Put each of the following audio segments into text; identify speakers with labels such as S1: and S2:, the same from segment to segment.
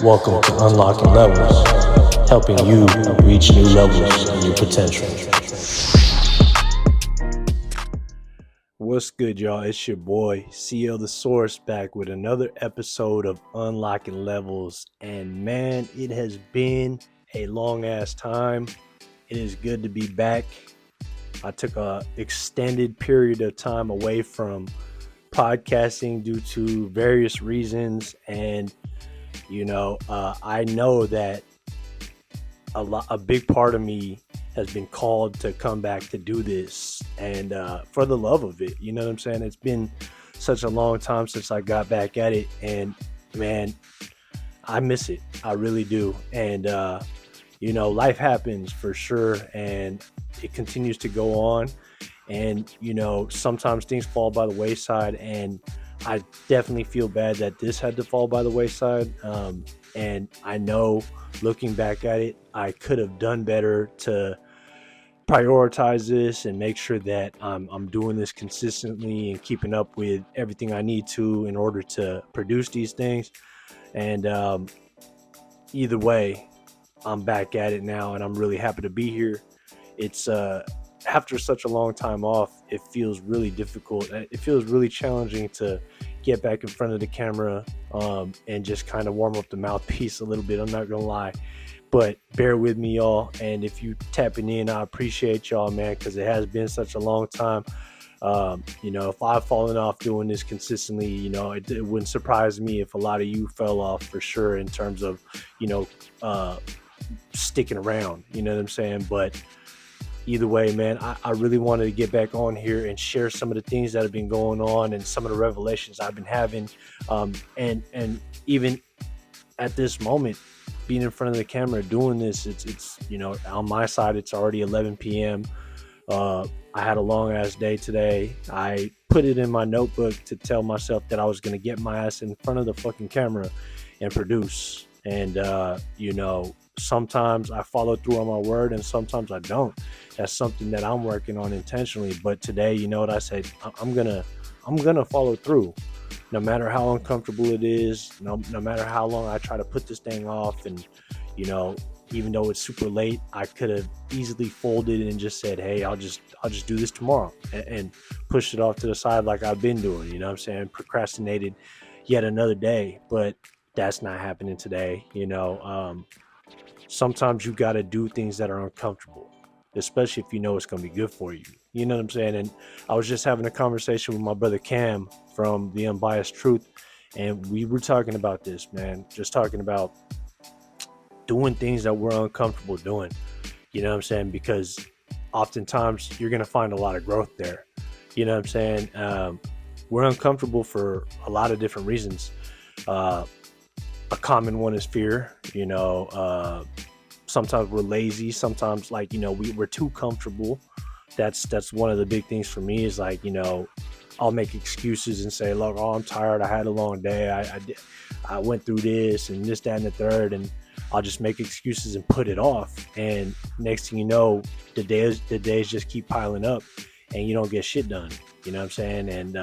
S1: Welcome to Unlocking Levels, helping you reach new levels in your potential. What's good, y'all? It's your boy, CL the Source, back with another episode of Unlocking Levels. And man, it has been a long ass time. It is good to be back. I took a extended period of time away from podcasting due to various reasons, and I know that a big part of me has been called to come back to do this, and for the love of it. You know what I'm saying? It's been such a long time since I got back at it, and man, I miss it. I really do. And life happens for sure, and it continues to go on. And sometimes things fall by the wayside, and I definitely feel bad that this had to fall by the wayside. And I know, looking back at it, I could have done better to prioritize this and make sure that I'm doing this consistently and keeping up with everything I need to in order to produce these things. And either way, I'm back at it now, and I'm really happy to be here. It's after such a long time off, it feels really difficult. It feels really challenging to get back in front of the camera and just kind of warm up the mouthpiece a little bit. I'm not gonna lie, but bear with me, y'all. And if you tapping in, I appreciate y'all, man, because it has been such a long time. If I've fallen off doing this consistently, it wouldn't surprise me if a lot of you fell off for sure in terms of, sticking around. You know what I'm saying? But either way, man, I really wanted to get back on here and share some of the things that have been going on and some of the revelations I've been having. And even at this moment, being in front of the camera doing this, it's on my side, it's already 11 p.m. I had a long ass day today. I put it in my notebook to tell myself that I was going to get my ass in front of the fucking camera and produce. And, sometimes I follow through on my word and sometimes I don't. That's something that I'm working on intentionally. But today, you know what I said? I'm gonna follow through, no matter how uncomfortable it is, no matter how long I try to put this thing off. And even though it's super late, I could have easily folded and just said, hey, I'll just do this tomorrow, and pushed it off to the side like I've been doing. You know what I'm saying? Procrastinated yet another day. But that's not happening today. Sometimes you got to do things that are uncomfortable, especially if you know it's going to be good for you. You know what I'm saying? And I was just having a conversation with my brother Cam from The Unbiased Truth, and we were talking about this, man. Just talking about doing things that we're uncomfortable doing. You know what I'm saying? Because oftentimes you're going to find a lot of growth there. You know what I'm saying? We're uncomfortable for a lot of different reasons. A common one is fear. Sometimes we're lazy. Sometimes, we're too comfortable. That's one of the big things for me is I'll make excuses and say, look, I'm tired. I had a long day. I went through this and this, that, and the third, and I'll just make excuses and put it off. And next thing you know, the days just keep piling up, and you don't get shit done. You know what I'm saying? And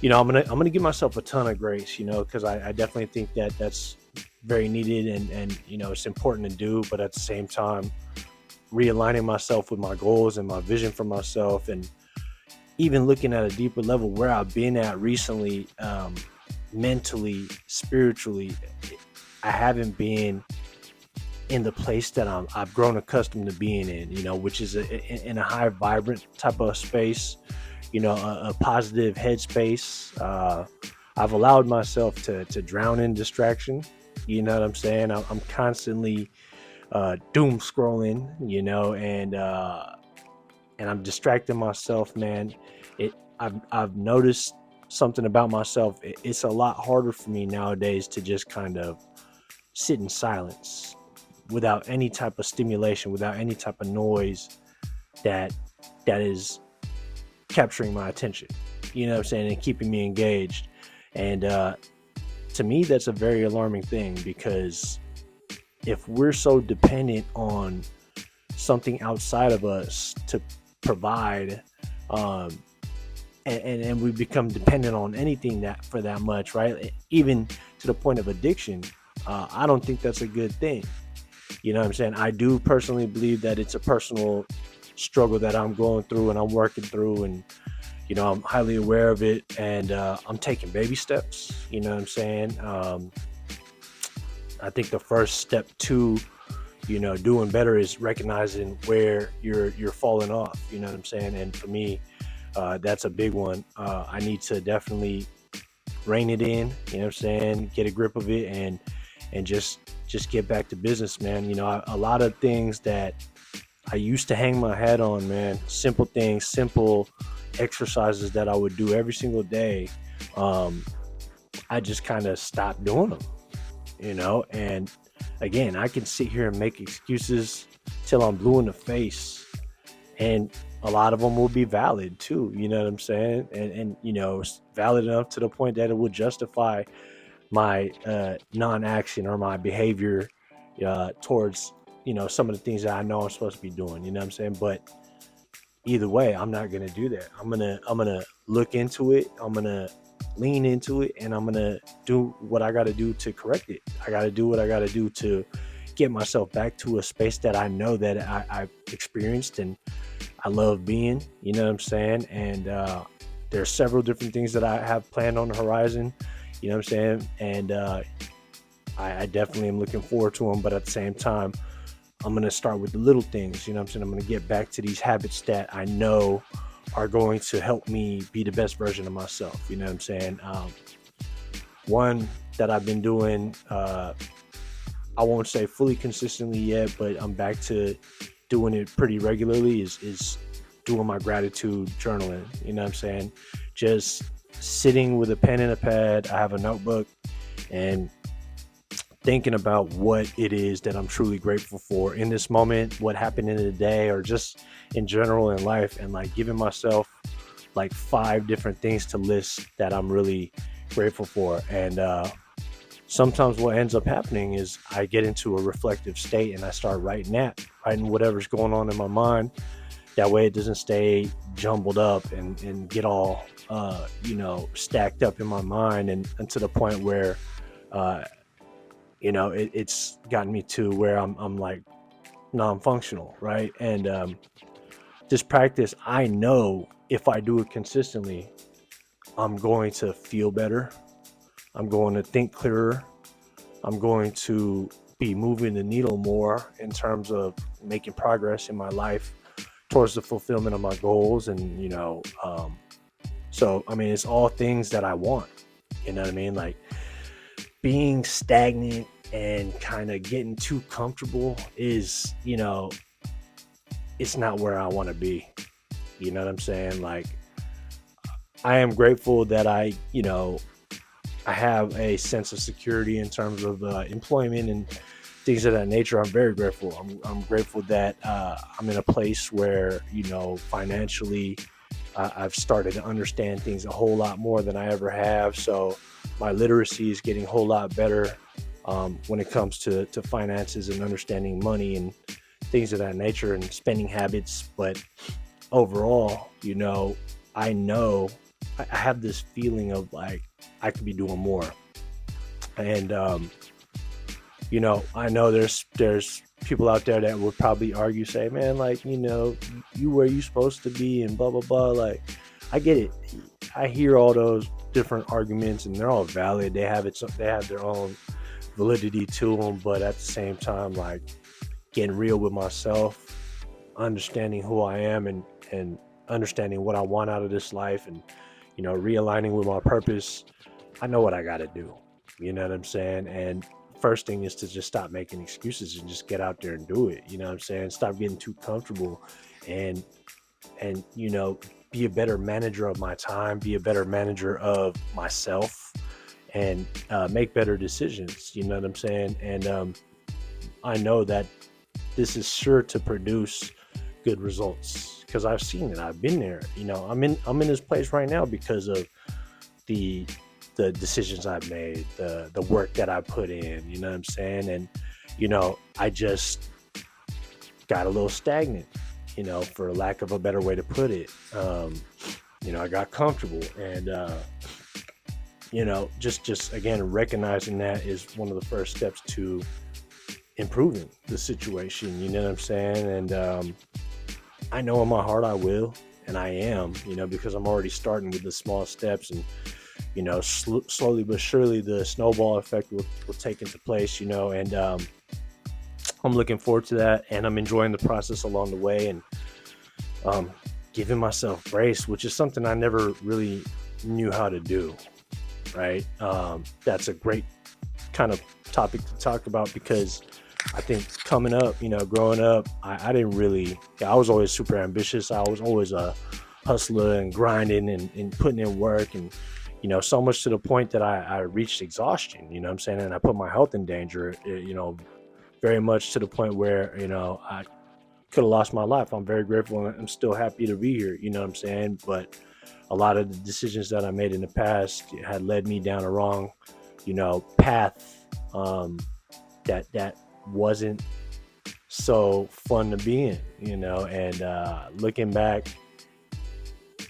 S1: I'm gonna give myself a ton of grace, because I definitely think that that's very needed, and it's important to do. But at the same time, realigning myself with my goals and my vision for myself, and even looking at a deeper level where I've been at recently, mentally, spiritually, I haven't been in the place that I've grown accustomed to being in, which is in a high vibrant type of space. A positive headspace. I've allowed myself to drown in distraction. You know what I'm saying? I'm constantly doom scrolling, and I'm distracting myself, man. I've noticed something about myself. It's a lot harder for me nowadays to just kind of sit in silence without any type of stimulation, without any type of noise that is capturing my attention, you know what I'm saying, and keeping me engaged. And to me, that's a very alarming thing, because if we're so dependent on something outside of us to provide, and we become dependent on anything that for that much, right? Even to the point of addiction, I don't think that's a good thing. You know what I'm saying? I do personally believe that it's a personal struggle that I'm going through and I'm working through, and I'm highly aware of it, and I'm taking baby steps. You know what I'm saying? I think the first step to doing better is recognizing where you're falling off. You know what I'm saying? And for me, that's a big one. I need to definitely rein it in. You know what I'm saying? Get a grip of it, and just get back to business, man. A lot of things that I used to hang my hat on, man. Simple things, simple exercises that I would do every single day. Um, I just kind of stopped doing them, and again, I can sit here and make excuses till I'm blue in the face, and a lot of them will be valid too. You know what I'm saying? And it's valid enough to the point that it would justify my non-action or my behavior towards some of the things that I know I'm supposed to be doing. You know what I'm saying? But either way, I'm not gonna do that. I'm gonna look into it. I'm gonna lean into it, and I'm gonna do what I got to do to correct it. I got to do what I got to do to get myself back to a space that I know that I've experienced and I love being. You know what I'm saying? And there's several different things that I have planned on the horizon. You know what I'm saying? And I definitely am looking forward to them. But at the same time, I'm going to start with the little things. You know what I'm saying? I'm going to get back to these habits that I know are going to help me be the best version of myself. You know what I'm saying? One that I've been doing, I won't say fully consistently yet, but I'm back to doing it pretty regularly, is doing my gratitude journaling. You know what I'm saying? Just sitting with a pen and a pad. I have a notebook, and thinking about what it is that I'm truly grateful for in this moment, what happened in the day, or just in general in life, and like giving myself like 5 different things to list that I'm really grateful for. And sometimes what ends up happening is I get into a reflective state and I start writing whatever's going on in my mind. That way it doesn't stay jumbled up and get all stacked up in my mind, and to the point where it's gotten me to where I'm like non-functional, right? And this practice, I know if I do it consistently, I'm going to feel better. I'm going to think clearer. I'm going to be moving the needle more in terms of making progress in my life towards the fulfillment of my goals. And so I mean, it's all things that I want. You know what I mean? Like, being stagnant and kind of getting too comfortable is, it's not where I want to be. You know what I'm saying? Like, I am grateful that I have a sense of security in terms of employment and things of that nature. I'm very grateful. I'm grateful that I'm in a place where, financially, I've started to understand things a whole lot more than I ever have. So my literacy is getting a whole lot better when it comes to finances and understanding money and things of that nature and spending habits. But overall, I know I have this feeling of like I could be doing more. And I know there's people out there that would probably argue, say, man, like, you where you supposed to be and blah blah blah. Like, I get it. I hear all those different arguments, and they're all valid. They have their own validity to them. But at the same time, like, getting real with myself, understanding who I am, and understanding what I want out of this life, and realigning with my purpose. I know what I got to do. You know what I'm saying? And first thing is to just stop making excuses and just get out there and do it. You know what I'm saying? Stop getting too comfortable, and be a better manager of my time, be a better manager of myself, and make better decisions. You know what I'm saying? And I know that this is sure to produce good results because I've seen it. I've been there. I'm in this place right now because of the decisions I've made, the work that I put in. You know what I'm saying? And I just got a little stagnant, for lack of a better way to put it. I got comfortable, and just again, recognizing that is one of the first steps to improving the situation. You know what I'm saying? And I know in my heart I will, and I am, because I'm already starting with the small steps, and slowly but surely the snowball effect will take into place. And I'm looking forward to that, and I'm enjoying the process along the way, and um, giving myself grace, which is something I never really knew how to do. Right? That's a great kind of topic to talk about, because I think coming up, growing up, I didn't really, I was always super ambitious. I was always a hustler and grinding and putting in work, and, so much to the point that I reached exhaustion, you know what I'm saying? And I put my health in danger, very much to the point where, I could have lost my life. I'm very grateful, and I'm still happy to be here, you know what I'm saying? But a lot of the decisions that I made in the past had led me down a wrong, path, that wasn't so fun to be in, and looking back,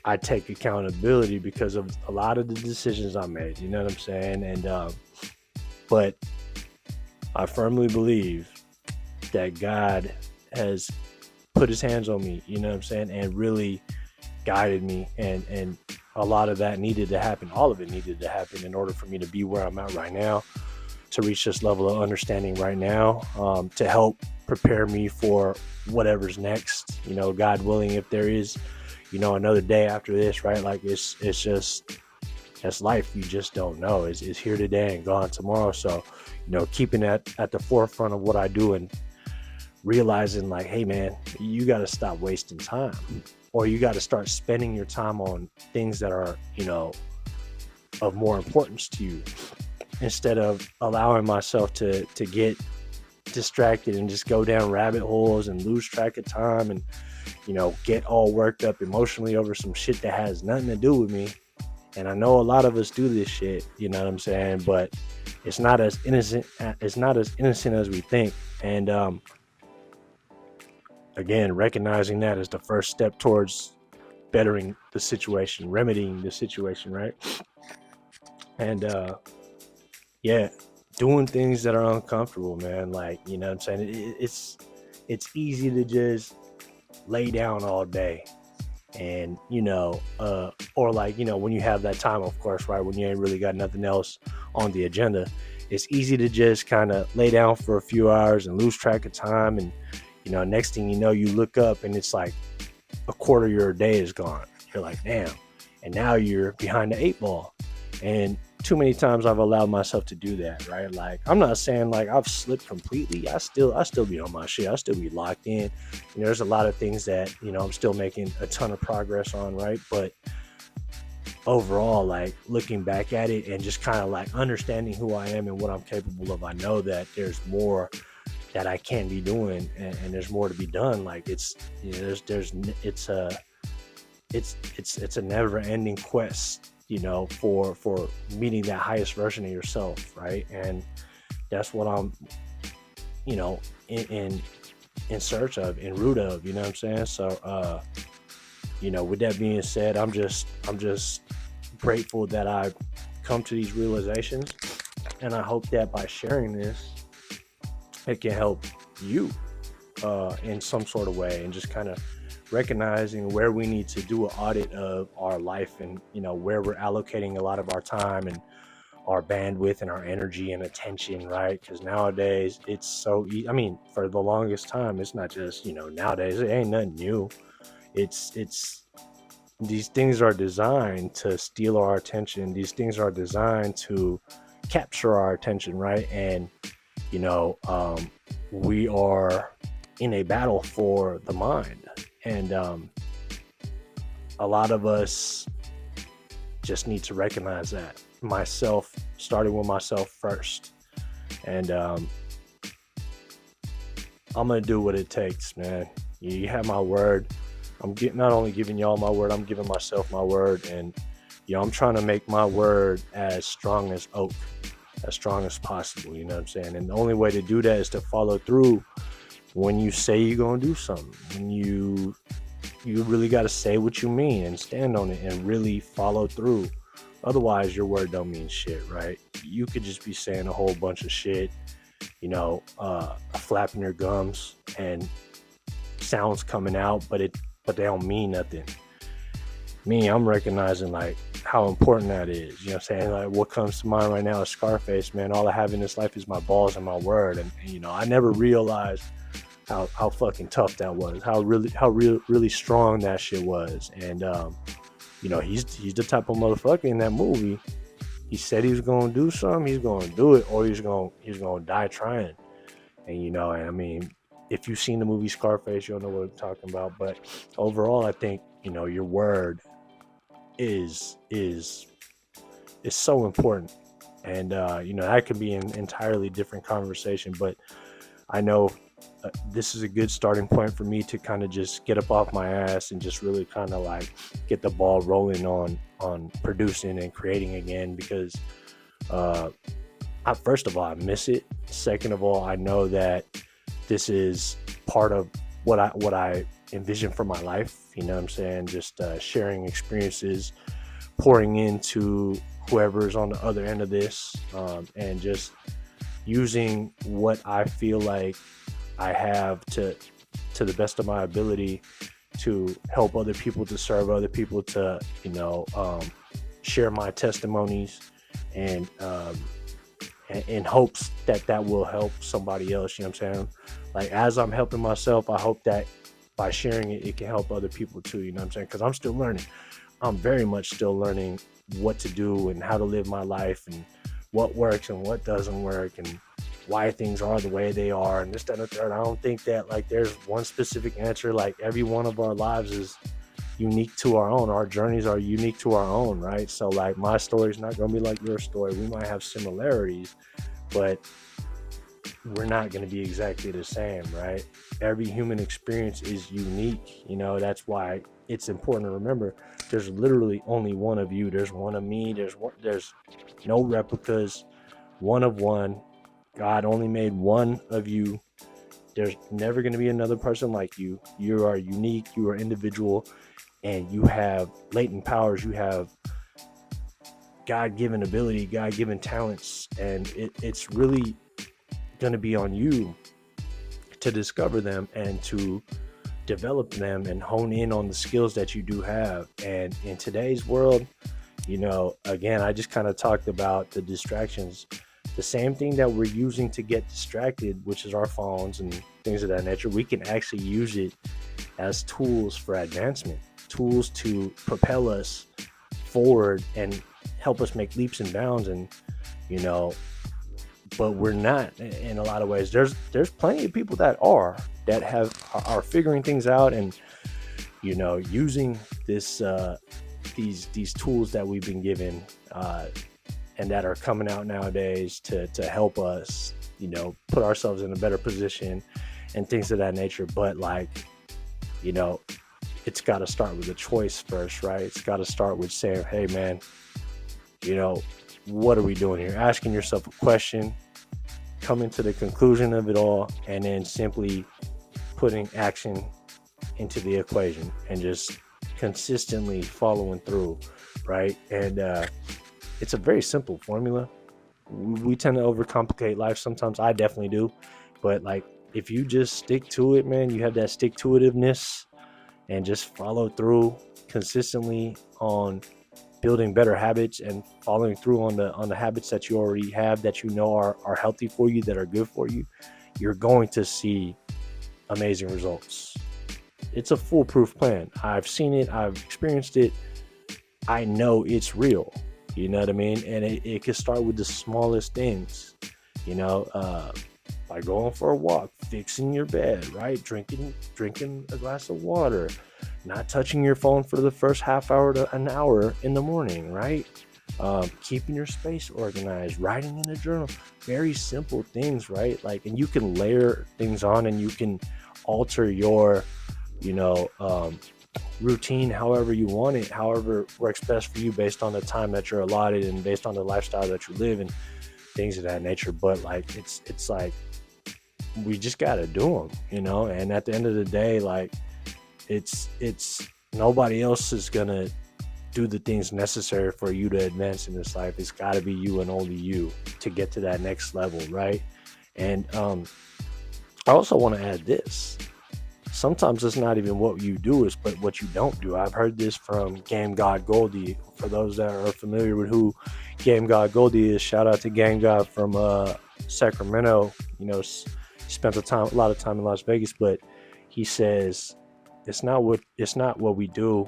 S1: I take accountability because of a lot of the decisions I made, you know what I'm saying? And but I firmly believe that God has put his hands on me, you know what I'm saying, and really guided me, and a lot of that needed to happen. All of it needed to happen in order for me to be where I'm at right now, to reach this level of understanding right now, to help prepare me for whatever's next, God willing, if there is, another day after this, right? Like it's just, that's life. You just don't know. It's here today and gone tomorrow. So, keeping that at the forefront of what I do, and realizing like, hey man, you got to stop wasting time, or you got to start spending your time on things that are, of more importance to you, instead of allowing myself to get distracted and just go down rabbit holes and lose track of time, and get all worked up emotionally over some shit that has nothing to do with me. And I know a lot of us do this shit, you know what I'm saying? But it's not as innocent as we think. And again, recognizing that is the first step towards bettering the situation, remedying the situation, right? And yeah, doing things that are uncomfortable, man. Like, you know what I'm saying? It's easy to just lay down all day, and or like, when you have that time, of course, right, when you ain't really got nothing else on the agenda, it's easy to just kind of lay down for a few hours and lose track of time. And next thing you know, you look up and it's like a quarter of your day is gone. You're like, damn. And now you're behind the 8 ball. And too many times I've allowed myself to do that, right? Like, I'm not saying like I've slipped completely. I still be on my shit. I still be locked in. There's a lot of things that, I'm still making a ton of progress on, right? But overall, like, looking back at it and just kind of like understanding who I am and what I'm capable of, I know that there's more that I can be doing, and there's more to be done. Like, it's a never ending quest, for meeting that highest version of yourself, right? And that's what I'm, in search of, in root of, you know what I'm saying? So, with that being said, I'm just grateful that I've come to these realizations, and I hope that by sharing this, it can help you in some sort of way, and just kind of recognizing where we need to do an audit of our life, and where we're allocating a lot of our time and our bandwidth and our energy and attention, right? Because nowadays it's so I mean, for the longest time, it's not just nowadays, it ain't nothing new. It's these things are designed to steal our attention. These things are designed to capture our attention, right? And we are in a battle for the mind. And a lot of us just need to recognize that. Myself, starting with myself first. And I'm going to do what it takes, man. You have my word. I'm not only giving y'all my word, I'm giving myself my word. And, I'm trying to make my word as strong as oak, as strong as possible. You know what I'm saying? And the only way to do that is to follow through when you say you're going to do something. When you really got to say what you mean and stand on it and really follow through Otherwise, your word don't mean shit, right? You could just be saying a whole bunch of shit, flapping your gums and sounds coming out, but they don't mean nothing. Me, I'm recognizing like how important that is. You know what I'm saying? Like what comes to mind right now is Scarface, man. All I have in this life is my balls and my word. And I never realized how fucking tough that was, really strong that shit was. And he's the type of motherfucker in that movie. He said he was gonna do something, he's gonna do it, or he's gonna die trying. And I mean, if you've seen the movie Scarface, you'll know what I'm talking about. But overall, I think your word is so important, and that could be an entirely different conversation. But I know this is a good starting point for me to kind of just get up off my ass and just really kind of like get the ball rolling on producing and creating again, because first of all, I miss it. Second of all, I know that this is part of what I envision for my life. You know what I'm saying? Just sharing experiences, pouring into whoever's on the other end of this, and just using what I feel like I have to the best of my ability to help other people, to serve other people, to share my testimonies, and in hopes that will help somebody else. You know what I'm saying? Like, as I'm helping myself, I hope that by sharing it, it can help other people too. You know what I'm saying? Because I'm still learning. I'm very much still learning what to do and how to live my life, and what works and what doesn't work, and why things are the way they are, and this, that, and the third. I don't think that like there's one specific answer. Like, every one of our lives is unique to our own. Our journeys are unique to our own, right? So like, my story is not going to be like your story. We might have similarities, but we're not going to be exactly the same, right? Every human experience is unique. That's why it's important to remember there's literally only one of you. There's one of me. There's no replicas. One of one. God only made one of you. There's never going to be another person like you. You are unique. You are individual, and you have latent powers. You have God-given ability, God-given talents, and it's really going to be on you to discover them and to develop them and hone in on the skills that you do have. And in today's world, again, I just kind of talked about the distractions. The same thing that we're using to get distracted, which is our phones and things of that nature, we can actually use it as tools for advancement, tools to propel us forward and help us make leaps and bounds. And but we're not, in a lot of ways. There's plenty of people that are figuring things out, and using this these tools that we've been given, and that are coming out nowadays to help us put ourselves in a better position and things of that nature. But like, it's got to start with a choice first, right? It's got to start with saying, hey man, what are we doing here? Asking yourself a question, coming to the conclusion of it all, and then simply putting action into the equation and just consistently following through, right? And it's a very simple formula. We tend to overcomplicate life sometimes. I definitely do. But like, if you just stick to it, man, you have that stick-to-itiveness, and just follow through consistently on building better habits and following through on the habits that you already have, that are healthy for you, that are good for you, you're going to see amazing results. It's a foolproof plan. I've seen it. I've experienced it. I know it's real. You know what I mean? And it can start with the smallest things, by going for a walk, fixing your bed, right? Drinking a glass of water, not touching your phone for the first half hour to an hour in the morning, right? Keeping your space organized, writing in a journal, very simple things, right? Like, and you can layer things on, and you can alter your, routine however you want it, however works best for you, based on the time that you're allotted and based on the lifestyle that you live and things of that nature. But like, it's like, we just gotta do them, and at the end of the day, like, it's nobody else is gonna do the things necessary for you to advance in this life. It's got to be you and only you to get to that next level, right? And I also want to add this. Sometimes it's not even what you do, is but what you don't do. I've heard this from Game God Goldie. For those that are familiar with who Game God Goldie is, shout out to Game God from Sacramento. You know, spent a lot of time in Las Vegas, but he says it's not what we do,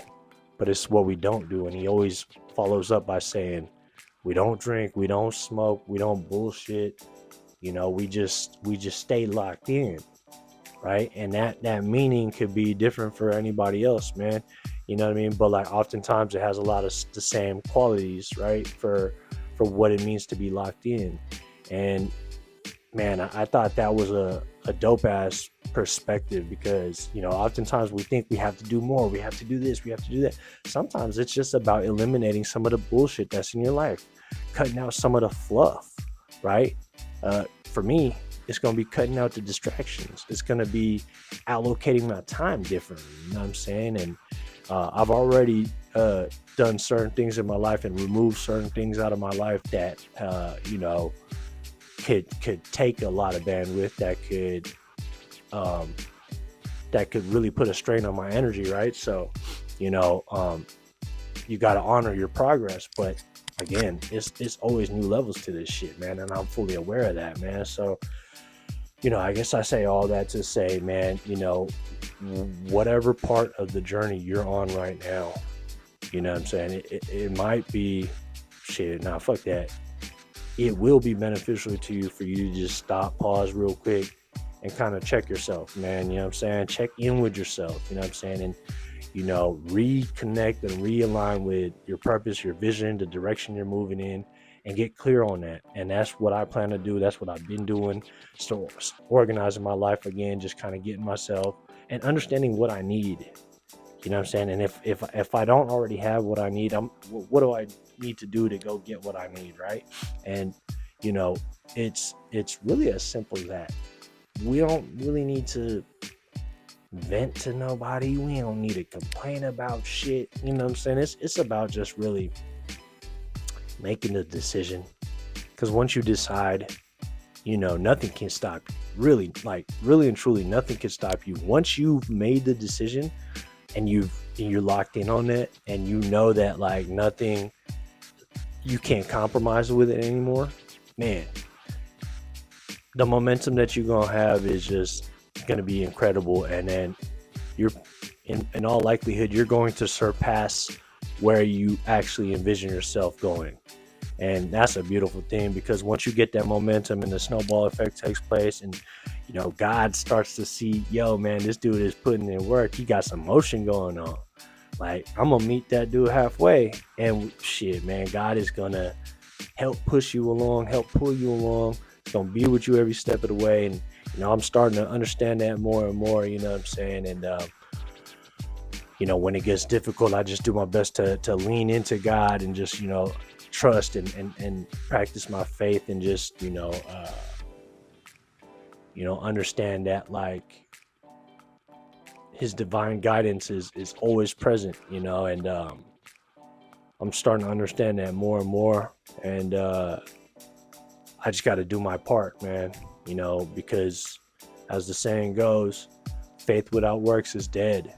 S1: but it's what we don't do. And he always follows up by saying, we don't drink, we don't smoke, we don't bullshit. You know, we just stay locked in, right? And that meaning could be different for anybody else, man. You know what I mean? But like oftentimes it has a lot of the same qualities, right? For what it means to be locked in. And man, I thought that was a dope ass perspective, because, you know, oftentimes we think we have to do more, we have to do this, we have to do that. Sometimes it's just about eliminating some of the bullshit that's in your life, cutting out some of the fluff, right? For me, it's going to be cutting out the distractions. It's going to be allocating my time differently. You know what I'm saying? And I've already done certain things in my life and removed certain things out of my life that, you know, could take a lot of bandwidth, that could really put a strain on my energy, right? So, you know, you got to honor your progress, but again, it's always new levels to this shit, man, and I'm fully aware of that, man. So, you know, I guess I say all that to say, man, you know, whatever part of the journey you're on right now, you know what I'm saying, it might be shit. Nah, fuck that. It will be beneficial to you for you to just stop, pause real quick, and kind of check yourself, man. You know what I'm saying? Check in with yourself, you know what I'm saying? And, you know, reconnect and realign with your purpose, your vision, the direction you're moving in, and get clear on that. And that's what I plan to do. That's what I've been doing. So organizing my life again, just kind of getting myself and understanding what I need. You know what I'm saying? And if I don't already have what I need, what do I need to do to go get what I need, right? And, you know, it's really as simple as that. We don't really need to vent to nobody. We don't need to complain about shit. You know what I'm saying? It's about just really making the decision. Because once you decide, you know, nothing can stop you. Really and truly, nothing can stop you. Once you've made the decision and you're locked in on it, and you know that like nothing, you can't compromise with it anymore, man, the momentum that you're gonna have is just gonna be incredible. And then you're in all likelihood, you're going to surpass where you actually envision yourself going. And that's a beautiful thing, because once you get that momentum and the snowball effect takes place, and, you know, God starts to see, yo, man, this dude is putting in work. He got some motion going on. Like, I'm going to meet that dude halfway. And shit, man, God is going to help push you along, help pull you along. It's going to be with you every step of the way. And, you know, I'm starting to understand that more and more, you know what I'm saying? And, you know, when it gets difficult, I just do my best to lean into God and just, you know, trust and practice my faith, and just, you know, understand that like his divine guidance is always present, you know. And I'm starting to understand that more and more. And I just got to do my part, man, you know, because as the saying goes, faith without works is dead.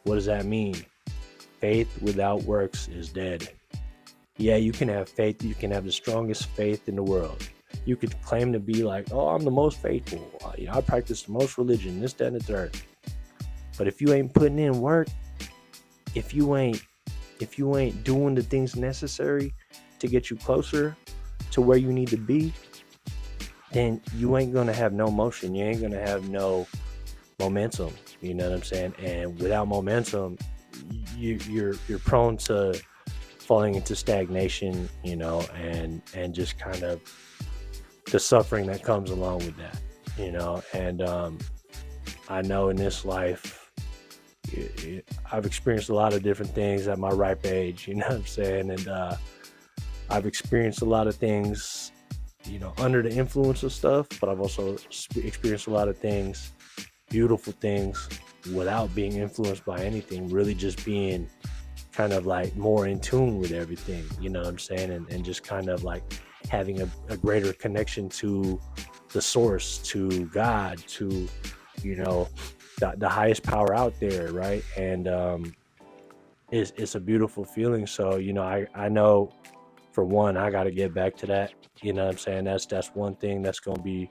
S1: What does that mean? Faith without works is dead. Yeah, you can have faith. You can have the strongest faith in the world. You could claim to be like, oh, I'm the most faithful. You know, I practice the most religion, this, that, and the third. But if you ain't putting in work, if you ain't doing the things necessary to get you closer to where you need to be, then you ain't gonna have no motion. You ain't gonna have no momentum. You know what I'm saying? And without momentum, you're prone to falling into stagnation, you know, and just kind of the suffering that comes along with that, you know. And I know in this life, I've experienced a lot of different things at my ripe age, you know what I'm saying? And I've experienced a lot of things, you know, under the influence of stuff, but I've also experienced a lot of things, beautiful things, without being influenced by anything, really just being kind of like more in tune with everything, you know what I'm saying? And just kind of like having a greater connection to the source, to God, to, you know, the highest power out there, right? And it's a beautiful feeling. So, you know, I know for one, I got to get back to that. You know what I'm saying? That's one thing that's going to be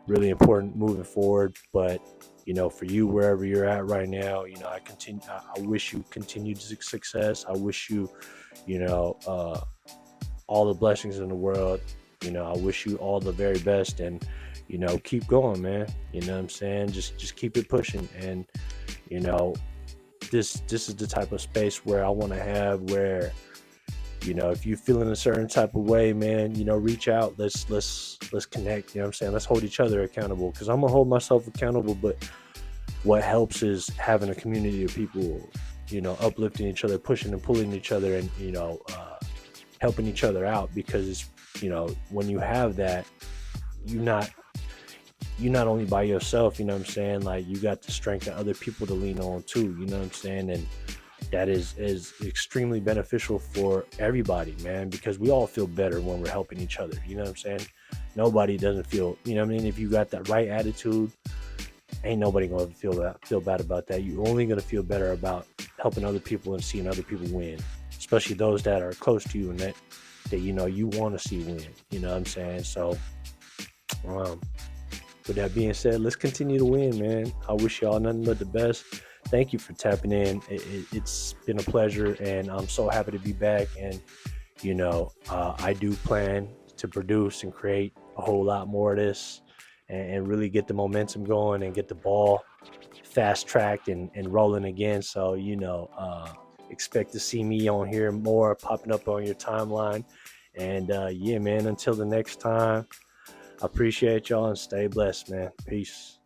S1: really important moving forward. But, you know, for you, wherever you're at right now, you know, I wish you continued success. I wish you, you know, all the blessings in the world. You know, I wish you all the very best, and, you know, keep going, man. You know what I'm saying? Just keep it pushing. And, you know, this is the type of space where I want to have, where, you know, if you're feeling a certain type of way, man, you know, reach out. Let's connect. You know what I'm saying? Let's hold each other accountable, because I'm gonna hold myself accountable. But what helps is having a community of people, you know, uplifting each other, pushing and pulling each other, and, you know, helping each other out. Because it's, you know, when you have that, you not you're not only by yourself. You know what I'm saying? Like, you got the strength of other people to lean on too. You know what I'm saying? And that is extremely beneficial for everybody, man, because we all feel better when we're helping each other. You know what I'm saying? Nobody doesn't feel, you know what I mean? If you got that right attitude, ain't nobody gonna feel bad about that. You're only gonna feel better about helping other people and seeing other people win, especially those that are close to you and that you know you want to see win. You know what I'm saying? So, um, with that being said, let's continue to win, man. I wish y'all nothing but the best. Thank you for tapping in. It's been a pleasure, and I'm so happy to be back. And, you know, I do plan to produce and create a whole lot more of this, and really get the momentum going and get the ball fast tracked and rolling again. So, you know, expect to see me on here more, popping up on your timeline. And yeah, man, until the next time, I appreciate y'all, and stay blessed, man. Peace.